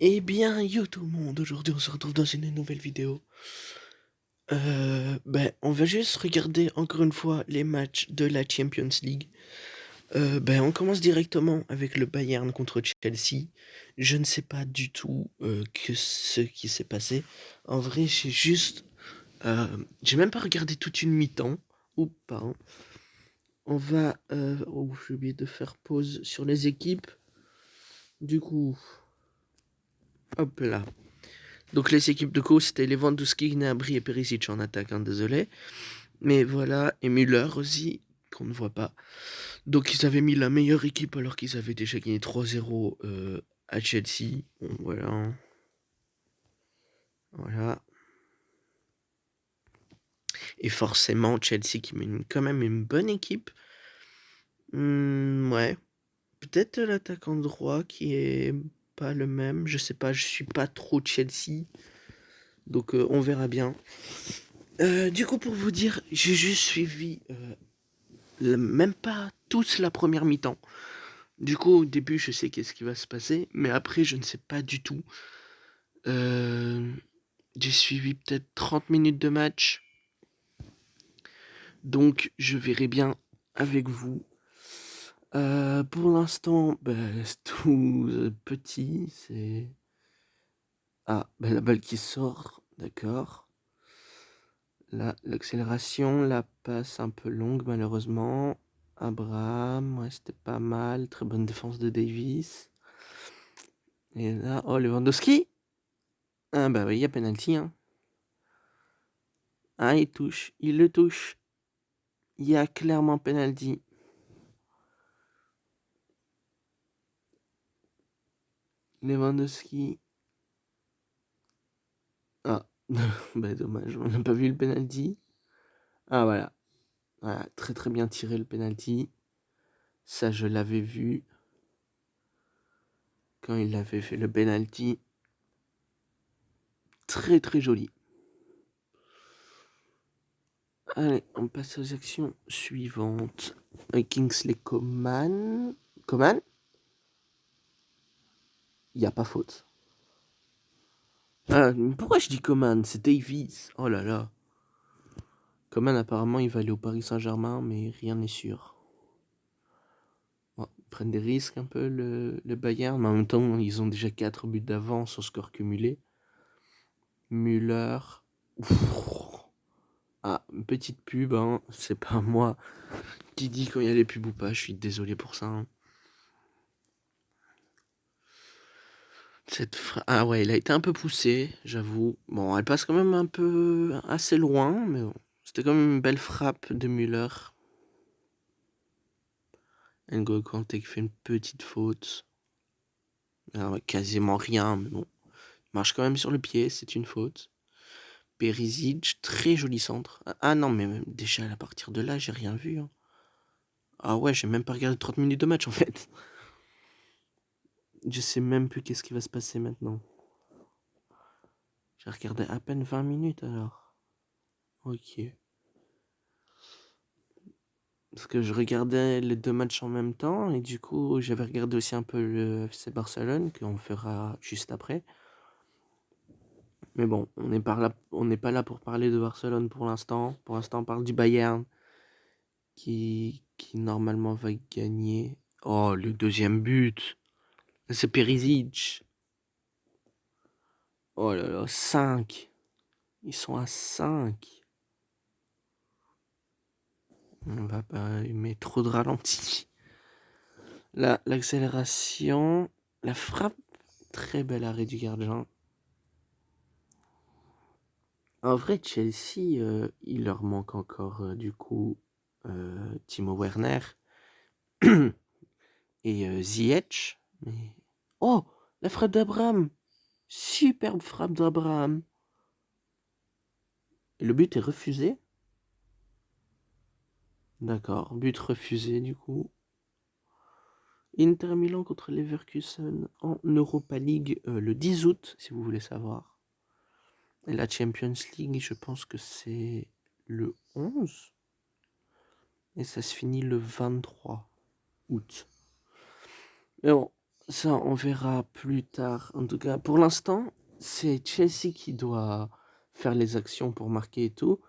Eh bien, yo tout le monde, aujourd'hui on se retrouve dans une nouvelle vidéo. On va juste regarder encore une fois les matchs de la Champions League. On commence directement avec le Bayern contre Chelsea. Je ne sais pas du tout que ce qui s'est passé. En vrai, j'ai même pas regardé toute une mi-temps, ou pas, hein. On va... Oh, j'ai oublié de faire pause sur les équipes. Du coup, hop là. Donc les équipes de course, c'était Lewandowski, Gnabry et Perisic en attaque, hein, désolé. Mais voilà, et Müller aussi, qu'on ne voit pas. Donc ils avaient mis la meilleure équipe alors qu'ils avaient déjà gagné 3-0 à Chelsea. Bon, voilà. Voilà. Et forcément, Chelsea qui met quand même une bonne équipe. Ouais. Peut-être l'attaquant droit qui est pas le même. Je sais pas, je suis pas trop Chelsea. Donc on verra bien. Du coup, pour vous dire, j'ai juste suivi même pas tous la première mi-temps. Du coup, au début, je sais qu'est-ce qui va se passer, mais après, je ne sais pas du tout. Euh, j'ai suivi peut-être 30 minutes de match, donc je verrai bien avec vous. Pour l'instant, c'est tout petit, c'est... Ah, la balle qui sort, d'accord. Là, l'accélération, la passe un peu longue malheureusement. Abraham, ouais, c'était pas mal. Très bonne défense de Davis. Et là, oh, Lewandowski. Ah bah oui, il y a penalty, hein. Ah, il le touche. Il y a clairement penalty. Lewandowski. Ah, bah dommage, on n'a pas vu le penalty. Ah voilà. Voilà, très très bien tiré le penalty. Ça, je l'avais vu quand il avait fait le penalty. Très très joli. Allez, on passe aux actions suivantes. Kingsley Coman. Coman. Il n'y a pas faute. Ah, pourquoi je dis Coman? C'est Davies. Oh là là. Coman, apparemment, il va aller au Paris Saint-Germain, mais rien n'est sûr. Bon, ils prennent des risques un peu, le Bayern, mais en même temps, ils ont déjà 4 buts d'avance au score cumulé. Müller. Ouf. Ah, une petite pub, hein. C'est pas moi qui dit quand il y a les pubs ou pas, je suis désolé pour ça, hein. Ah ouais, il a été un peu poussé, j'avoue. Bon, elle passe quand même un peu assez loin, mais bon. C'était quand même une belle frappe de Müller. N'Golo Kanté qui fait une petite faute. Alors, quasiment rien, mais bon. Il marche quand même sur le pied, c'est une faute. Perisic, très joli centre. Ah non, mais même déjà à partir de là, j'ai rien vu, hein. Ah ouais, j'ai même pas regardé 30 minutes de match en fait. Je sais même plus qu'est-ce qui va se passer maintenant. J'ai regardé à peine 20 minutes alors. Ok. Parce que je regardais les deux matchs en même temps et du coup j'avais regardé aussi un peu le FC Barcelone qu'on fera juste après. Mais bon, on n'est pas là pour parler de Barcelone pour l'instant. Pour l'instant, on parle du Bayern qui normalement va gagner. Oh, le deuxième but, c'est Perisic. Oh là là, 5. Ils sont à 5. On va pas, il met trop de ralenti. Là, l'accélération, la frappe, très bel arrêt du gardien. En vrai, Chelsea, il leur manque encore du coup Timo Werner et Ziyech. Mais... Oh, la frappe d'Abraham! Superbe frappe d'Abraham. Et le but est refusé. D'accord, but refusé du coup. Inter Milan contre Leverkusen en Europa League le 10 août, si vous voulez savoir. Et la Champions League, je pense que c'est le 11. Et ça se finit le 23 août. Mais bon, Ça, on verra plus tard. En tout cas, pour l'instant, c'est Chelsea qui doit faire les actions pour marquer et tout.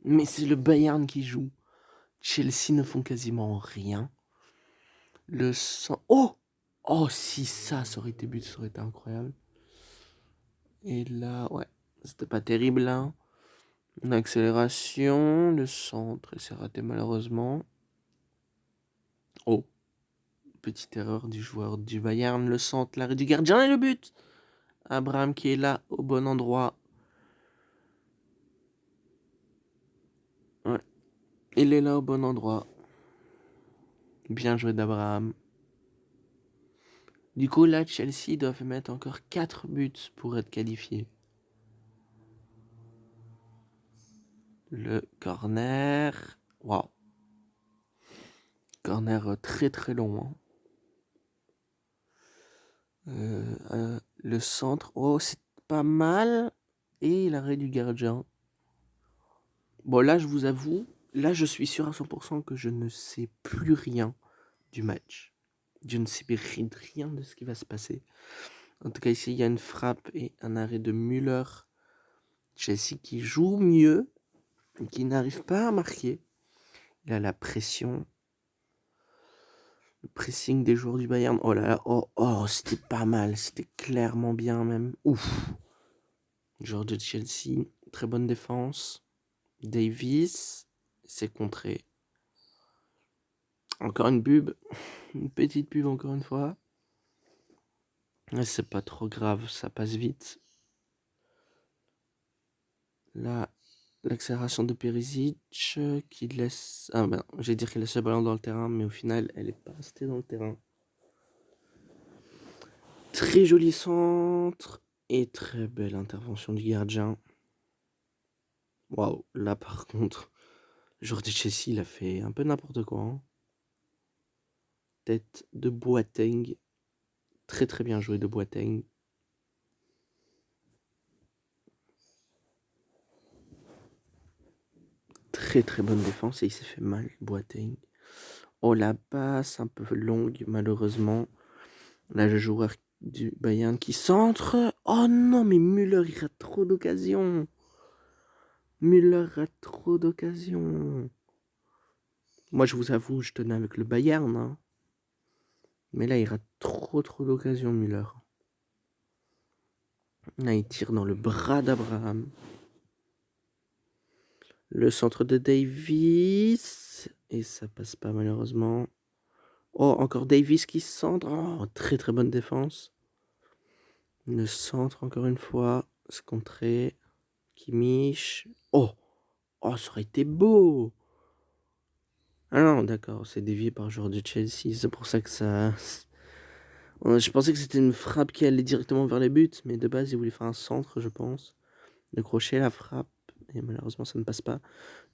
Mais c'est le Bayern qui joue. Chelsea ne font quasiment rien. Le sang... Oh! Oh, si ça aurait été but, ça aurait été incroyable. Et là, ouais, c'était pas terrible, là. Une accélération, le centre, et c'est raté malheureusement. Oh, petite erreur du joueur du Bayern, le centre, l'arrêt du gardien et le but. Abraham qui est là, au bon endroit. Ouais, il est là au bon endroit. Bien joué d'Abraham. Du coup, là, Chelsea doivent mettre encore 4 buts pour être qualifiés. Le corner. Waouh. Corner très très long. Hein. Le centre. Oh, c'est pas mal. Et l'arrêt du gardien. Bon, là, je vous avoue, là, je suis sûr à 100% que je ne sais plus rien du match. Je ne sais rien de ce qui va se passer. En tout cas, ici, il y a une frappe et un arrêt de Müller. Chelsea qui joue mieux, qui n'arrive pas à marquer. Il a la pression. Le pressing des joueurs du Bayern. Oh là là, oh, c'était pas mal. C'était clairement bien même. Ouf. Joueur de Chelsea, très bonne défense. Davis, c'est contré. Encore une pub. Une petite pub encore une fois. Mais c'est pas trop grave, ça passe vite. Là, l'accélération de Perisic qui laisse... Ah ben, j'ai dire qu'il laisse le ballon dans le terrain, mais au final, elle est pas restée dans le terrain. Très joli centre et très belle intervention du gardien. Waouh, là par contre, le joueur de Chelsea, il a fait un peu n'importe quoi. Hein. Tête de Boateng. Très très bien joué de Boateng. Très très bonne défense et il s'est fait mal, Boateng. Oh, la passe un peu longue, malheureusement. Là, le joueur du Bayern qui centre. Oh non, mais Müller, il rate trop d'occasions. Müller rate trop d'occasions. Moi, je vous avoue, je tenais avec le Bayern. Hein. Mais là, il rate trop d'occasions, Müller. Là, il tire dans le bras d'Abraham. Le centre de Davis. Et ça passe pas, malheureusement. Oh, encore Davis qui centre. Oh, très très bonne défense. Le centre, encore une fois. Se contrer. Kimmich. Oh, ça aurait été beau. Ah non, d'accord, c'est dévié par le joueur de Chelsea. C'est pour ça que ça... Je pensais que c'était une frappe qui allait directement vers les buts. Mais de base, il voulait faire un centre, je pense. Le crochet, la frappe. Et malheureusement, ça ne passe pas.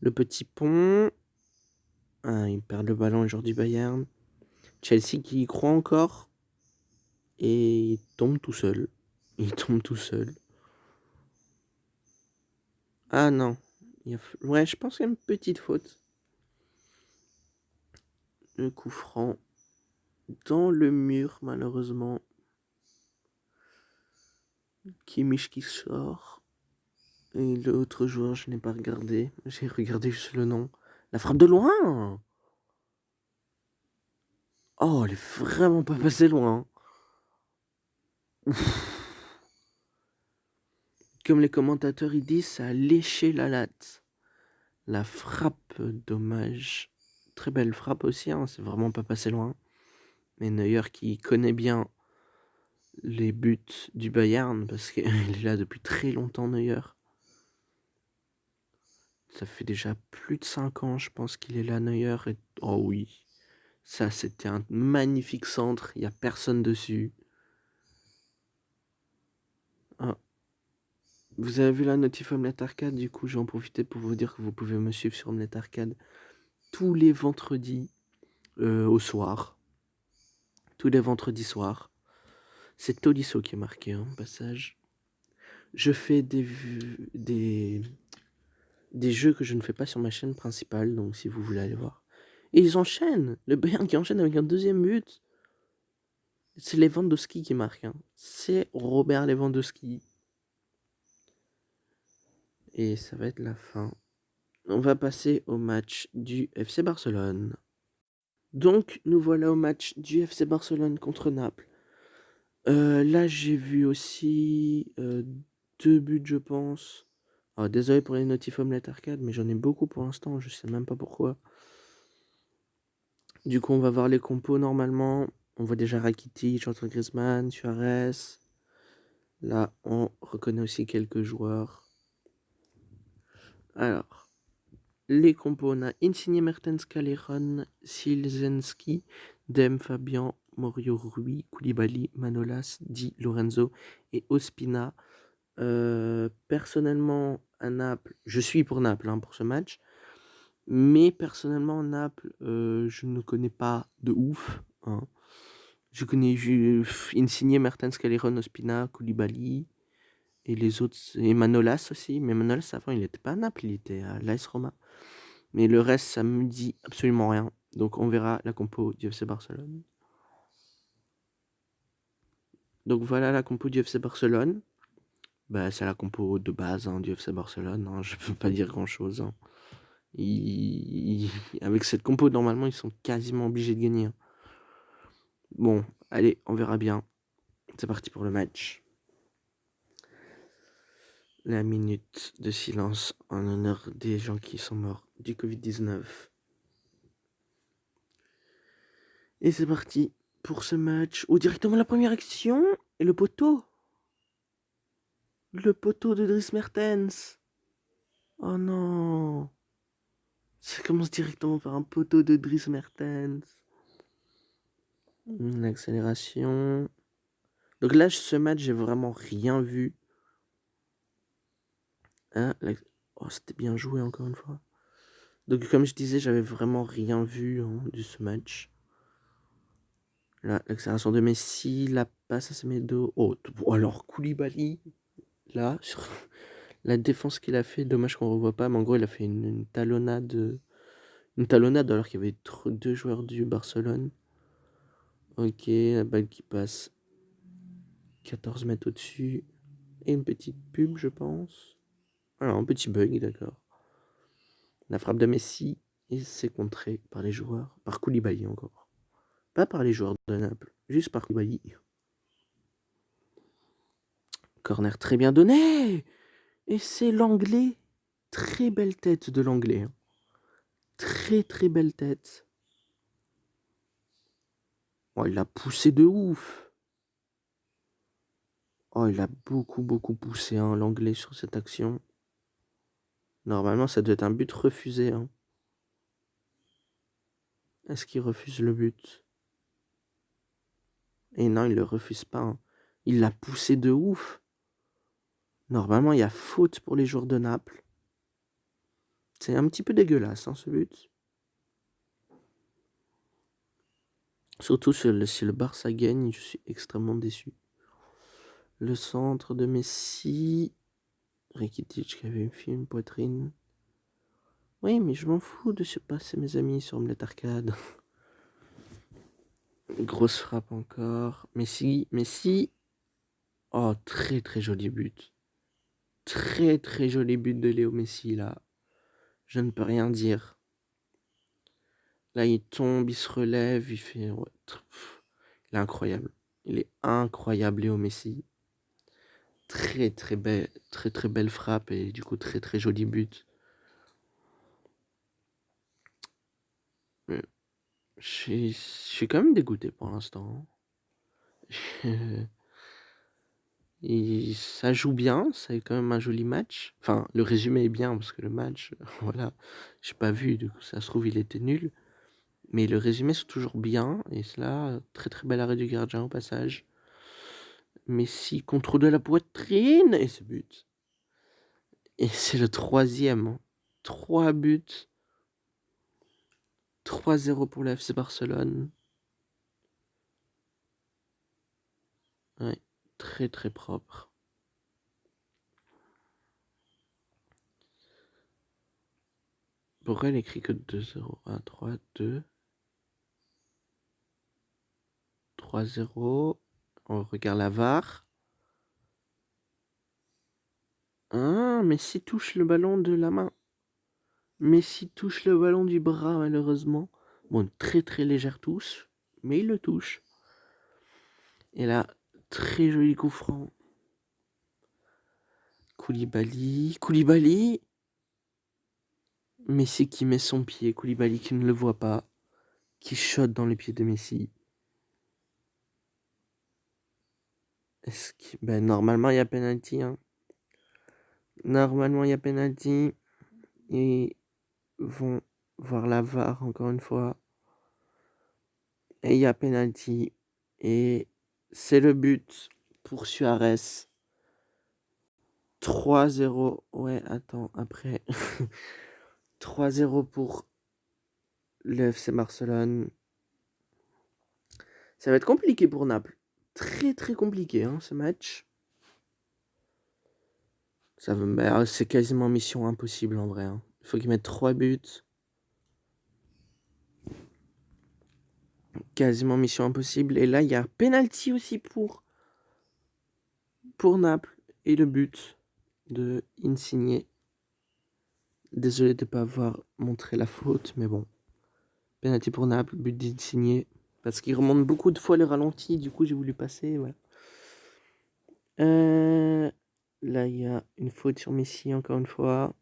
Le petit pont. Ah, il perd le ballon, le joueur du Bayern. Chelsea qui y croit encore. Et il tombe tout seul. Il tombe tout seul. Ah non. Ouais, je pense qu'il y a une petite faute. Le coup franc. Dans le mur, malheureusement. Kimmich qui sort. Et l'autre joueur, je n'ai pas regardé. J'ai regardé juste le nom. La frappe de loin. Oh, elle est vraiment pas passée loin. Ouf. Comme les commentateurs ils disent, ça a léché la latte. La frappe, dommage. Très belle frappe aussi, hein, c'est vraiment pas passé loin. Mais Neuer qui connaît bien les buts du Bayern, parce qu'il est là depuis très longtemps, Neuer. Ça fait déjà plus de 5 ans, je pense qu'il est là, Neuer. Et... Oh oui, ça c'était un magnifique centre, il n'y a personne dessus. Ah. Vous avez vu la notif Omelette Arcade, du coup je vais en profiter pour vous dire que vous pouvez me suivre sur Omelette Arcade tous les vendredis au soir. Tous les vendredis soirs. C'est Tolisso qui est marqué, hein, passage. Je fais des jeux que je ne fais pas sur ma chaîne principale, donc si vous voulez aller voir. Et ils enchaînent. Le Bayern qui enchaîne avec un deuxième but. C'est Lewandowski qui marque. Hein. C'est Robert Lewandowski. Et ça va être la fin. On va passer au match du FC Barcelone. Donc, nous voilà au match du FC Barcelone contre Naples. Là, j'ai vu aussi 2 buts, je pense. Alors, désolé pour les notifs Omelette Arcade, mais j'en ai beaucoup pour l'instant, je sais même pas pourquoi. Du coup, on va voir les compos normalement. On voit déjà Rakitic, Antoine Griezmann, Suarez. Là, on reconnaît aussi quelques joueurs. Alors, les compos, on a Insigne, Mertens, Callejon, Silzenski, Dem, Fabian, Morio Rui, Koulibaly, Manolas, Di Lorenzo et Ospina. Personnellement, à Naples, je suis pour Naples hein, pour ce match. Mais personnellement, Naples, je ne connais pas de ouf. Hein. Je connais Insigne, Mertens, Callejon, Ospina, Koulibaly et les autres. Et Manolas aussi. Mais Manolas, avant, il n'était pas à Naples, il était à l'AS Roma. Mais le reste, ça me dit absolument rien. Donc on verra la compo du FC Barcelone. Donc voilà la compo du FC Barcelone. Bah, c'est la compo de base hein, du FC Barcelone. Hein. Je peux pas dire grand-chose. Hein. Avec cette compo, normalement, ils sont quasiment obligés de gagner. Hein. Bon, allez, on verra bien. C'est parti pour le match. La minute de silence en honneur des gens qui sont morts du Covid-19. Et c'est parti pour ce match. Oh, directement la première action. Et le poteau. Le poteau de Dries Mertens. Oh non. Ça commence directement par un poteau de Dries Mertens. Une accélération. Donc là, ce match, j'ai vraiment rien vu. Hein, oh, c'était bien joué encore une fois. Donc comme je disais, j'avais vraiment rien vu hein, de ce match. Là, l'accélération de Messi, la passe à Semedo. Oh, alors Koulibaly, là, sur la défense qu'il a fait, dommage qu'on ne revoit pas, mais en gros, il a fait une talonnade. Une talonnade alors qu'il y avait 2 joueurs du Barcelone. Ok, la balle qui passe 14 mètres au-dessus. Et une petite pub, je pense. Alors, un petit bug, d'accord. La frappe de Messi, et c'est contré par les joueurs. Par Koulibaly encore. Pas par les joueurs de Naples, juste par Koulibaly. Corner très bien donné. Et c'est l'anglais. Très belle tête de l'anglais. Hein. Très très belle tête. Oh, il a poussé de ouf. Oh, il a beaucoup poussé hein, l'anglais sur cette action. Normalement, ça doit être un but refusé. Hein. Est-ce qu'il refuse le but? Et non, il le refuse pas. Hein. Il l'a poussé de ouf. Normalement, il y a faute pour les joueurs de Naples. C'est un petit peu dégueulasse, hein, ce but. Surtout si le Barça gagne, je suis extrêmement déçu. Le centre de Messi. Rakitic qui avait fait une poitrine. Oui, mais je m'en fous de se passer mes amis sur Omelette Arcade. Grosse frappe encore. Messi. Oh, très joli but. Très joli but de Léo Messi là. Je ne peux rien dire. Là, il tombe, il se relève, il fait... Ouais, il est incroyable. Il est incroyable, Léo Messi. Très belle frappe et du coup très joli but. Je suis quand même dégoûté pour l'instant. Ça joue bien, c'est quand même un joli match. Enfin, le résumé est bien parce que le match, voilà, j'ai pas vu, du coup ça se trouve il était nul. Mais le résumé c'est toujours bien et cela, très bel arrêt du gardien au passage. Messi contrôle de la poitrine et ce but. Et c'est le 3e. Hein. 3 buts. 3-0 pour le FC Barcelone. Ouais, très propre. Pourquoi elle écrit que 2-0? 1, 3, 2. 3-0. On regarde la VAR. Ah, Messi touche le ballon de la main. Messi touche le ballon du bras, malheureusement. Bon, une très très légère touche, mais il le touche. Et là, très joli coup franc. Koulibaly. Messi qui met son pied. Koulibaly qui ne le voit pas. Qui shot dans les pieds de Messi. Ben, normalement, il y a penalty. Hein. Normalement, il y a penalty. Ils vont voir la VAR encore une fois. Et il y a penalty. Et c'est le but pour Suarez. 3-0. Ouais, attends, après. 3-0 pour le FC Barcelone. Ça va être compliqué pour Naples. Très très compliqué hein, ce match. C'est quasiment mission impossible en vrai. Hein. Il faut qu'ils mettent 3 buts. Quasiment mission impossible. Et là, il y a penalty aussi pour Naples. Et le but de Insigne. Désolé de ne pas avoir montré la faute, mais bon. Penalty pour Naples, but d'Insigne. Parce qu'il remonte beaucoup de fois le ralenti, du coup j'ai voulu passer. Voilà. Là, il y a une faute sur Messi, encore une fois.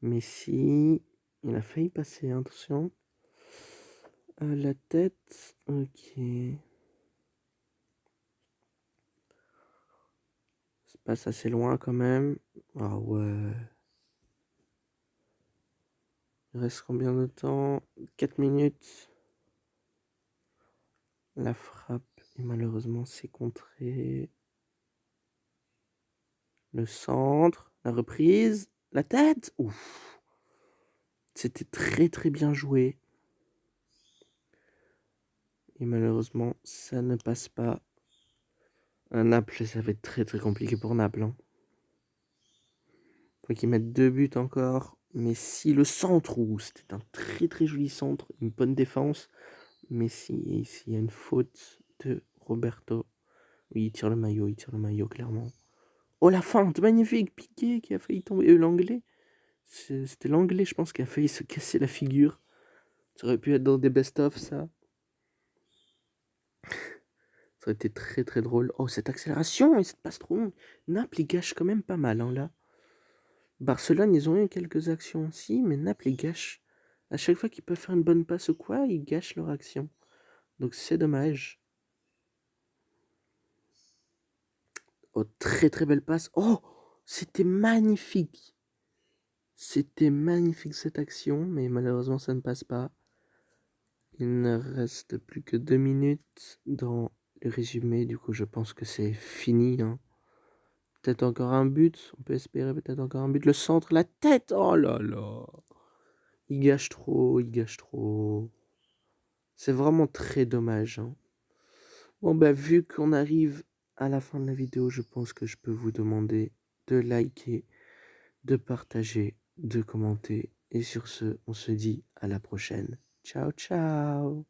Messi, il a failli passer, hein, attention. La tête, ok. Ça passe assez loin quand même. Ah ouais. Il reste combien de temps? 4 minutes. La frappe, et malheureusement, c'est contré. Le centre, la reprise, la tête. Ouf. C'était très très bien joué. Et malheureusement, ça ne passe pas. Naples, ça va être très très compliqué pour Naples. Hein. Faut qu'ils mettent 2 buts encore. Mais si le centre, c'était un très très joli centre, une bonne défense. Mais si ici il y a une faute de Roberto. Oui, il tire le maillot clairement. Oh la feinte, magnifique, Piqué qui a failli tomber. L'anglais, c'était l'anglais je pense qui a failli se casser la figure. Ça aurait pu être dans des best-of ça. Ça aurait été très très drôle. Oh cette accélération et cette passe trop longue. Naples il gâche quand même pas mal hein, là. Barcelone, ils ont eu quelques actions aussi, mais Naples, ils gâchent. À chaque fois qu'ils peuvent faire une bonne passe ou quoi, ils gâchent leur action. Donc c'est dommage. Oh, très très belle passe. Oh, c'était magnifique. C'était magnifique cette action, mais malheureusement ça ne passe pas. Il ne reste plus que 2 minutes dans le résumé, du coup je pense que c'est fini. Hein. Peut-être encore un but, on peut espérer peut-être encore un but. Le centre, la tête, oh là là. Il gâche trop, il gâche trop. C'est vraiment très dommage. Hein. Bon, bah, vu qu'on arrive à la fin de la vidéo, je pense que je peux vous demander de liker, de partager, de commenter. Et sur ce, on se dit à la prochaine. Ciao, ciao!